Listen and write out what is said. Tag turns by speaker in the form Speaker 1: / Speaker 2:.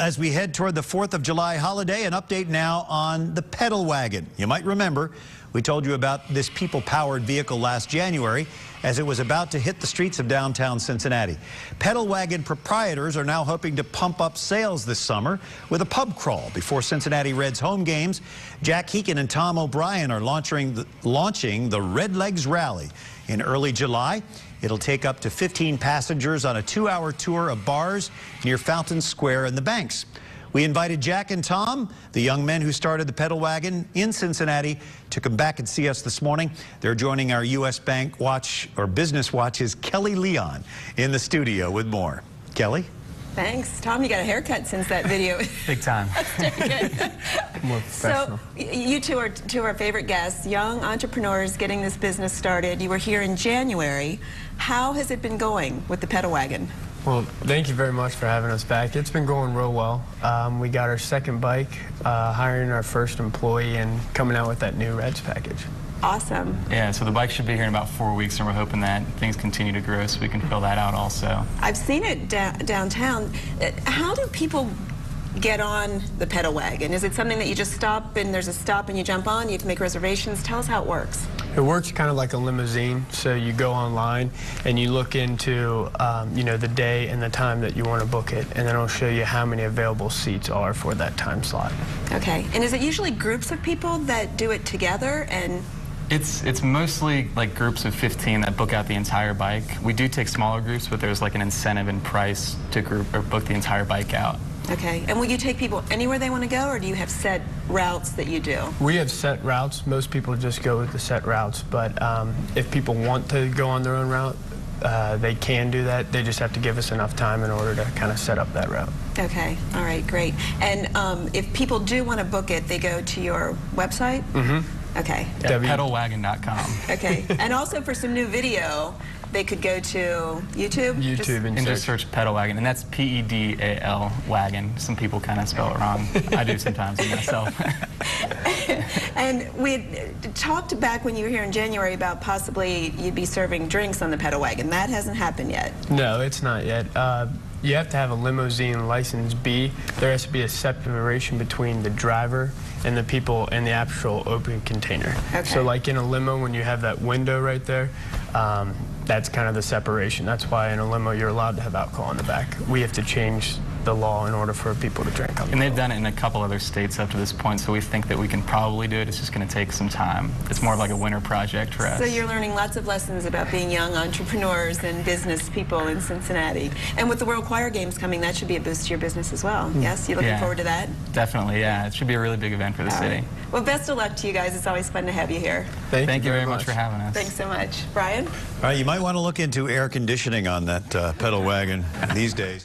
Speaker 1: as we head toward the 4th of July holiday, an update now on the pedal wagon. You might remember we told you about this people-powered vehicle last January as it was about to hit the streets of downtown Cincinnati. Pedal wagon proprietors are now hoping to pump up sales this summer with a pub crawl before Cincinnati Reds home games. Jack Heekin and Tom O'Brien are launching the Red Legs Rally in early July. It'll take up to 15 passengers on a 2-hour tour of bars near Fountain Square and the Banks. We invited Jack and Tom, the young men who started the pedal wagon in Cincinnati, to come back and see us this morning. They're joining our U.S. Bank Watch, or Business Watch's Kelly Leon in the studio with more. Kelly?
Speaker 2: Thanks. Tom, you got a haircut since that video.
Speaker 3: Big time. More professional.
Speaker 2: So, you two are two of our favorite guests, young entrepreneurs getting this business started. You were here in January. How has it been going with the pedal wagon?
Speaker 3: Well, thank you very much for having us back. It's been going real well. We got our second bike, hiring our first employee, and coming out with that new Reds package.
Speaker 2: Awesome.
Speaker 4: Yeah, so the bike should be here in about 4 weeks, and we're hoping that things continue to grow so we can fill that out also.
Speaker 2: I've seen it downtown. How do people get on the pedal wagon? Is it something that you just stop and there's a stop and you jump on? You have to make reservations. Tell us how it works.
Speaker 3: It works kind of like a limousine. So you go online and you look into the day and the time that you want to book it, and then it'll show you how many available seats are for that time slot.
Speaker 2: Okay. And is it usually groups of people that do it together? And
Speaker 4: It's mostly like groups of 15 that book out the entire bike. We do take smaller groups, but there's like an incentive in price to group or book the entire bike out.
Speaker 2: Okay. And will you take people anywhere they want to go, or do you have set routes that you do?
Speaker 3: We have set routes. Most people just go with the set routes, but if people want to go on their own route, they can do that. They just have to give us enough time in order to kind of set up that route.
Speaker 2: Okay. All right. Great. And if people do want to book it, they go to your website?
Speaker 3: Mm-hmm.
Speaker 2: Okay.
Speaker 4: Yeah, pedalwagon.com.
Speaker 2: Okay. And also for some new video, they could go to YouTube?
Speaker 3: YouTube
Speaker 4: and just search pedal wagon, and that's P-E-D-A-L wagon. Some people kind of spell it wrong. I do sometimes myself.
Speaker 2: And we talked back when you were here in January about possibly you'd be serving drinks on the pedal wagon. That hasn't happened yet.
Speaker 3: No, it's not yet. You have to have a limousine license B. There has to be a separation between the driver and the people in the actual open container.
Speaker 2: Okay.
Speaker 3: So like in a limo, when you have that window right there, that's kind of the separation. That's why in a limo you're allowed to have alcohol in the back. We have to change the law in order for people to drink on the
Speaker 4: And they've done it in a couple other states up to this point, so we think that we can probably do it. It's just going to take some time. It's more of like a winter project for us.
Speaker 2: So you're learning lots of lessons about being young entrepreneurs and business people in Cincinnati. And with the World Choir Games coming, that should be a boost to your business as well. Yes? You looking forward to that?
Speaker 4: Definitely, yeah. It should be a really big event for the city.
Speaker 2: Right. Well, best of luck to you guys. It's always fun to have you here.
Speaker 4: Thank you very much for having us.
Speaker 2: Thanks so much. Brian?
Speaker 1: All right, you might want to look into air conditioning on that pedal wagon these days.